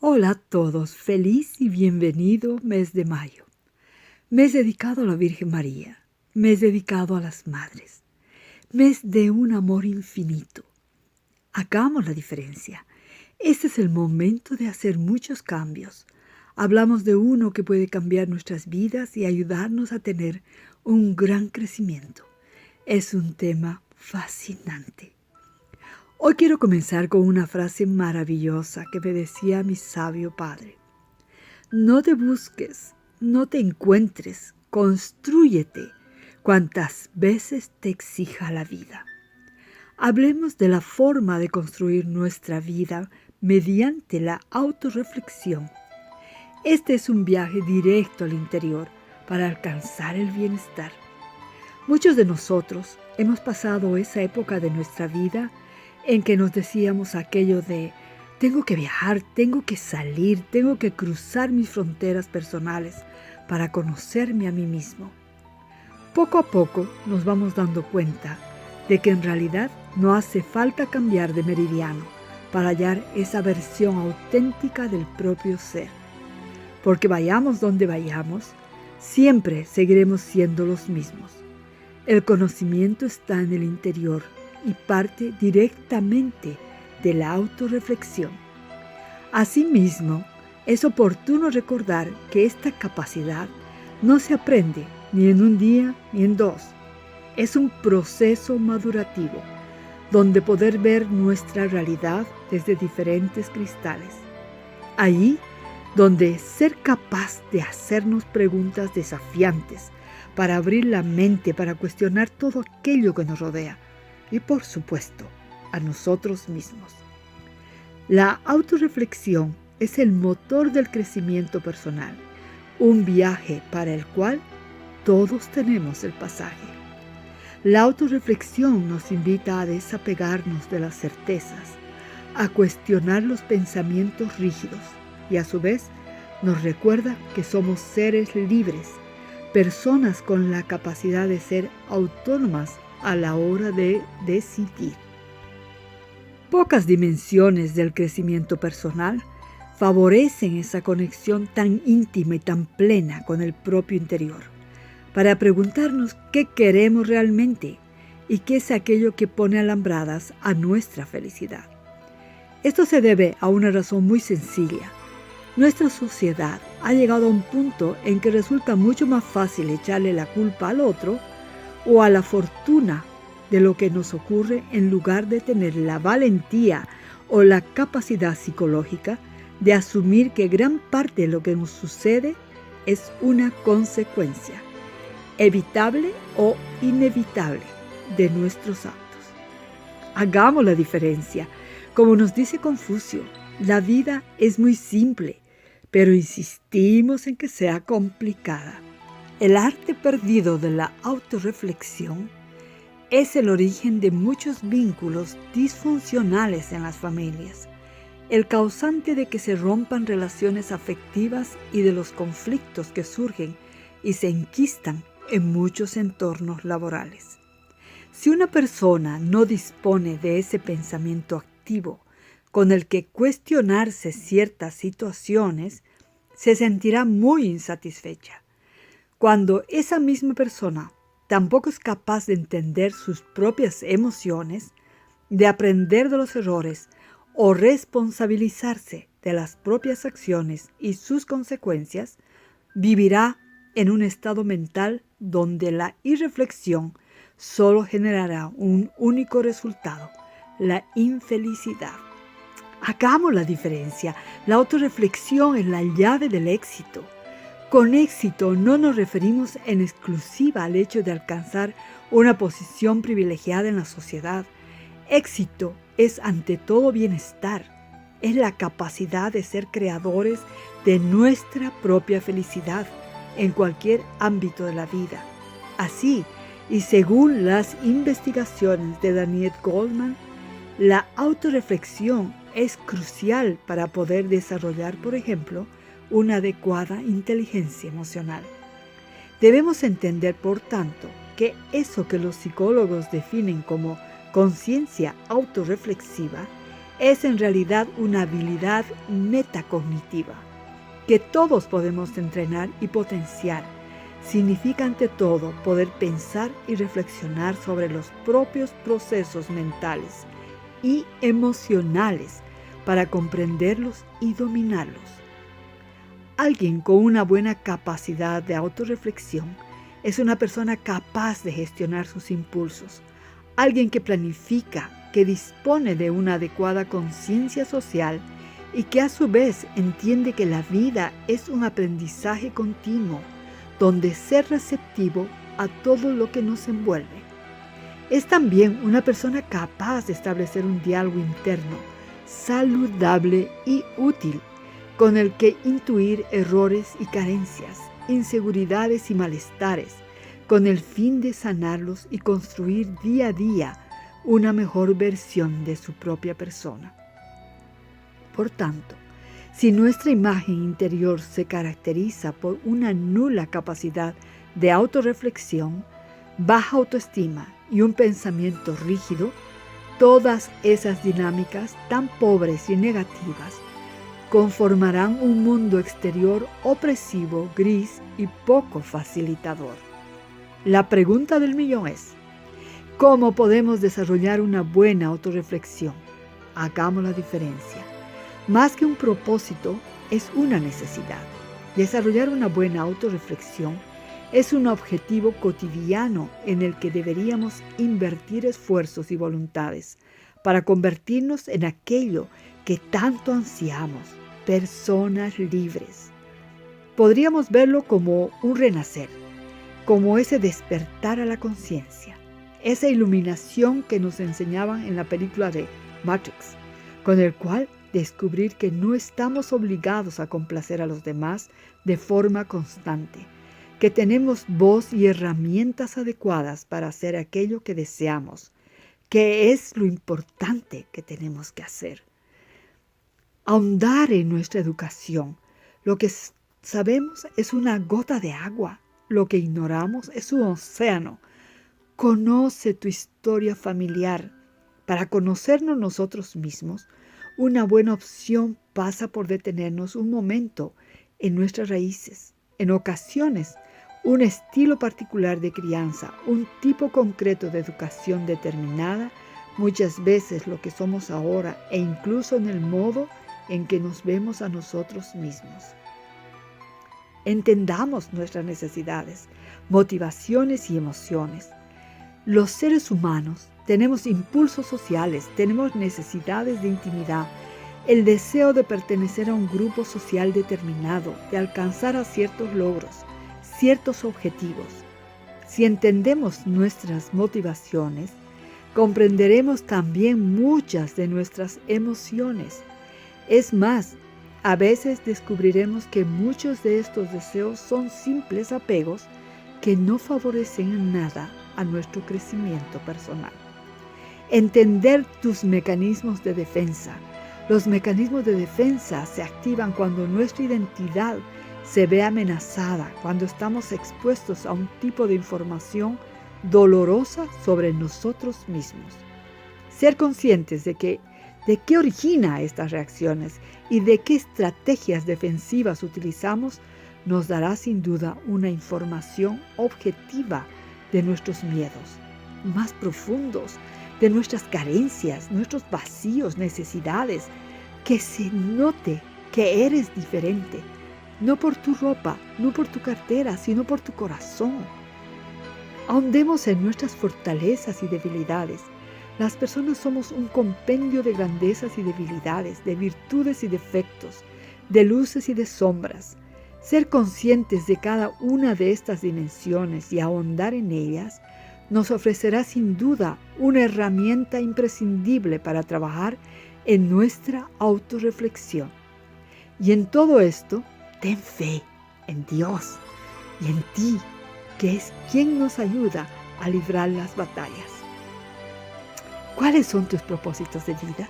Hola a todos, feliz y bienvenido mes de mayo. Mes dedicado a la Virgen María, mes dedicado a las madres, mes de un amor infinito. Hagamos la diferencia. Este es el momento de hacer muchos cambios. Hablamos de uno que puede cambiar nuestras vidas y ayudarnos a tener un gran crecimiento. Es un tema fascinante. Hoy quiero comenzar con una frase maravillosa que me decía mi sabio padre. No te busques, no te encuentres, constrúyete cuantas veces te exija la vida. Hablemos de la forma de construir nuestra vida mediante la autorreflexión. Este es un viaje directo al interior para alcanzar el bienestar. Muchos de nosotros hemos pasado esa época de nuestra vida en que nos decíamos aquello de tengo que viajar, tengo que salir, tengo que cruzar mis fronteras personales para conocerme a mí mismo. Poco a poco nos vamos dando cuenta de que en realidad no hace falta cambiar de meridiano para hallar esa versión auténtica del propio ser. Porque vayamos donde vayamos, siempre seguiremos siendo los mismos. El conocimiento está en el interior y parte directamente de la autorreflexión. Asimismo, es oportuno recordar que esta capacidad no se aprende ni en un día ni en dos. Es un proceso madurativo, donde poder ver nuestra realidad desde diferentes cristales. Allí, donde ser capaz de hacernos preguntas desafiantes, para abrir la mente, para cuestionar todo aquello que nos rodea, y por supuesto, a nosotros mismos. La autorreflexión es el motor del crecimiento personal, un viaje para el cual todos tenemos el pasaje. La autorreflexión nos invita a desapegarnos de las certezas, a cuestionar los pensamientos rígidos y a su vez nos recuerda que somos seres libres, personas con la capacidad de ser autónomas a la hora de decidir. Pocas dimensiones del crecimiento personal favorecen esa conexión tan íntima y tan plena con el propio interior, para preguntarnos qué queremos realmente y qué es aquello que pone alambradas a nuestra felicidad. Esto se debe a una razón muy sencilla. Nuestra sociedad ha llegado a un punto en que resulta mucho más fácil echarle la culpa al otro o a la fortuna de lo que nos ocurre en lugar de tener la valentía o la capacidad psicológica de asumir que gran parte de lo que nos sucede es una consecuencia, evitable o inevitable, de nuestros actos. Hagamos la diferencia. Como nos dice Confucio, la vida es muy simple, pero insistimos en que sea complicada. El arte perdido de la autorreflexión es el origen de muchos vínculos disfuncionales en las familias, el causante de que se rompan relaciones afectivas y de los conflictos que surgen y se enquistan en muchos entornos laborales. Si una persona no dispone de ese pensamiento activo con el que cuestionarse ciertas situaciones, se sentirá muy insatisfecha. Cuando esa misma persona tampoco es capaz de entender sus propias emociones, de aprender de los errores o responsabilizarse de las propias acciones y sus consecuencias, vivirá en un estado mental donde la irreflexión solo generará un único resultado, la infelicidad. Hagamos la diferencia. La autorreflexión es la llave del éxito. Con éxito no nos referimos en exclusiva al hecho de alcanzar una posición privilegiada en la sociedad. Éxito es ante todo bienestar. Es la capacidad de ser creadores de nuestra propia felicidad en cualquier ámbito de la vida. Así, y según las investigaciones de Daniel Goleman, la autorreflexión es crucial para poder desarrollar, por ejemplo, una adecuada inteligencia emocional. Debemos entender, por tanto, que eso que los psicólogos definen como conciencia autorreflexiva es en realidad una habilidad metacognitiva que todos podemos entrenar y potenciar. Significa ante todo poder pensar y reflexionar sobre los propios procesos mentales y emocionales para comprenderlos y dominarlos. Alguien con una buena capacidad de autorreflexión es una persona capaz de gestionar sus impulsos, alguien que planifica, que dispone de una adecuada conciencia social y que a su vez entiende que la vida es un aprendizaje continuo, donde ser receptivo a todo lo que nos envuelve. Es también una persona capaz de establecer un diálogo interno, saludable y útil, con el que intuir errores y carencias, inseguridades y malestares, con el fin de sanarlos y construir día a día una mejor versión de su propia persona. Por tanto, si nuestra imagen interior se caracteriza por una nula capacidad de autorreflexión, baja autoestima y un pensamiento rígido, todas esas dinámicas tan pobres y negativas conformarán un mundo exterior opresivo, gris y poco facilitador. La pregunta del millón es: ¿cómo podemos desarrollar una buena autorreflexión? Hagamos la diferencia. Más que un propósito, es una necesidad. Desarrollar una buena autorreflexión es un objetivo cotidiano en el que deberíamos invertir esfuerzos y voluntades para convertirnos en aquello que tanto ansiamos, personas libres. Podríamos verlo como un renacer, como ese despertar a la conciencia, esa iluminación que nos enseñaban en la película de Matrix, con el cual descubrir que no estamos obligados a complacer a los demás de forma constante, que tenemos voz y herramientas adecuadas para hacer aquello que deseamos, que es lo importante que tenemos que hacer. Ahondar en nuestra educación. Lo que sabemos es una gota de agua, lo que ignoramos es un océano. Conoce tu historia familiar. Para conocernos nosotros mismos, una buena opción pasa por detenernos un momento en nuestras raíces. En ocasiones, un estilo particular de crianza, un tipo concreto de educación determinada, muchas veces lo que somos ahora e incluso en el modo en que nos vemos a nosotros mismos. Entendamos nuestras necesidades, motivaciones y emociones. Los seres humanos tenemos impulsos sociales, tenemos necesidades de intimidad, el deseo de pertenecer a un grupo social determinado, de alcanzar a ciertos logros, ciertos objetivos. Si entendemos nuestras motivaciones, comprenderemos también muchas de nuestras emociones. Es más, a veces descubriremos que muchos de estos deseos son simples apegos que no favorecen en nada a nuestro crecimiento personal. Entender tus mecanismos de defensa. Los mecanismos de defensa se activan cuando nuestra identidad se ve amenazada, cuando estamos expuestos a un tipo de información dolorosa sobre nosotros mismos. Ser conscientes de qué origina estas reacciones y de qué estrategias defensivas utilizamos nos dará sin duda una información objetiva de nuestros miedos más profundos, de nuestras carencias, nuestros vacíos, necesidades, que se note que eres diferente, no por tu ropa, no por tu cartera, sino por tu corazón. Ahondemos en nuestras fortalezas y debilidades. Las personas somos un compendio de grandezas y debilidades, de virtudes y defectos, de luces y de sombras. Ser conscientes de cada una de estas dimensiones y ahondar en ellas nos ofrecerá sin duda una herramienta imprescindible para trabajar en nuestra autorreflexión. Y en todo esto, ten fe en Dios y en ti, que es quien nos ayuda a librar las batallas. ¿Cuáles son tus propósitos de vida?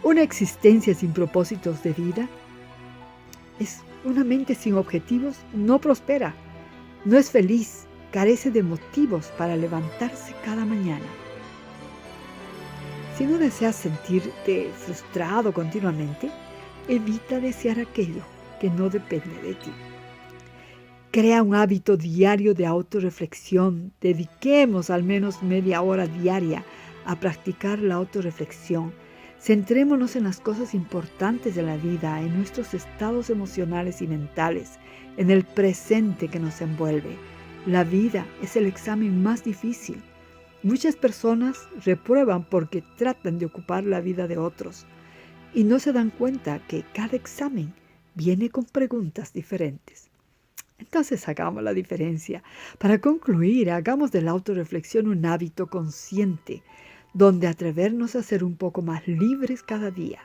Una existencia sin propósitos de vida es una mente sin objetivos, no prospera, no es feliz, carece de motivos para levantarse cada mañana. Si no deseas sentirte frustrado continuamente, evita desear aquello que no depende de ti. Crea un hábito diario de autorreflexión. Dediquemos al menos media hora diaria a practicar la autorreflexión. Centrémonos en las cosas importantes de la vida, en nuestros estados emocionales y mentales, en el presente que nos envuelve. La vida es el examen más difícil. Muchas personas reprueban porque tratan de ocupar la vida de otros y no se dan cuenta que cada examen viene con preguntas diferentes. Entonces hagamos la diferencia. Para concluir, hagamos de la autorreflexión un hábito consciente, donde atrevernos a ser un poco más libres cada día.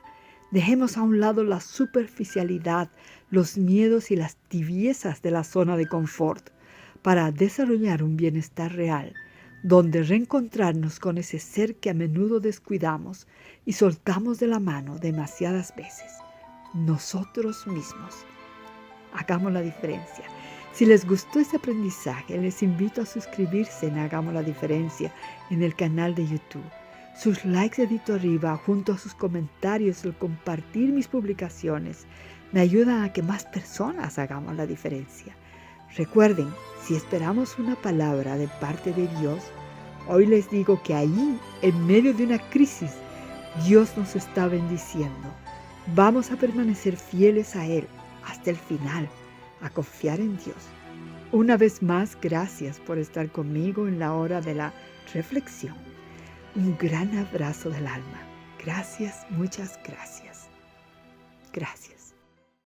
Dejemos a un lado la superficialidad, los miedos y las tibiezas de la zona de confort, para desarrollar un bienestar real, donde reencontrarnos con ese ser que a menudo descuidamos y soltamos de la mano demasiadas veces, nosotros mismos. Hagamos la diferencia. Si les gustó este aprendizaje, les invito a suscribirse en Hagamos la Diferencia en el canal de YouTube. Sus likes dedito arriba, junto a sus comentarios, el compartir mis publicaciones, me ayudan a que más personas hagamos la diferencia. Recuerden, si esperamos una palabra de parte de Dios, hoy les digo que ahí, en medio de una crisis, Dios nos está bendiciendo. Vamos a permanecer fieles a Él hasta el final, a confiar en Dios. Una vez más, gracias por estar conmigo en la hora de la reflexión. Un gran abrazo del alma. Gracias, muchas gracias. Gracias.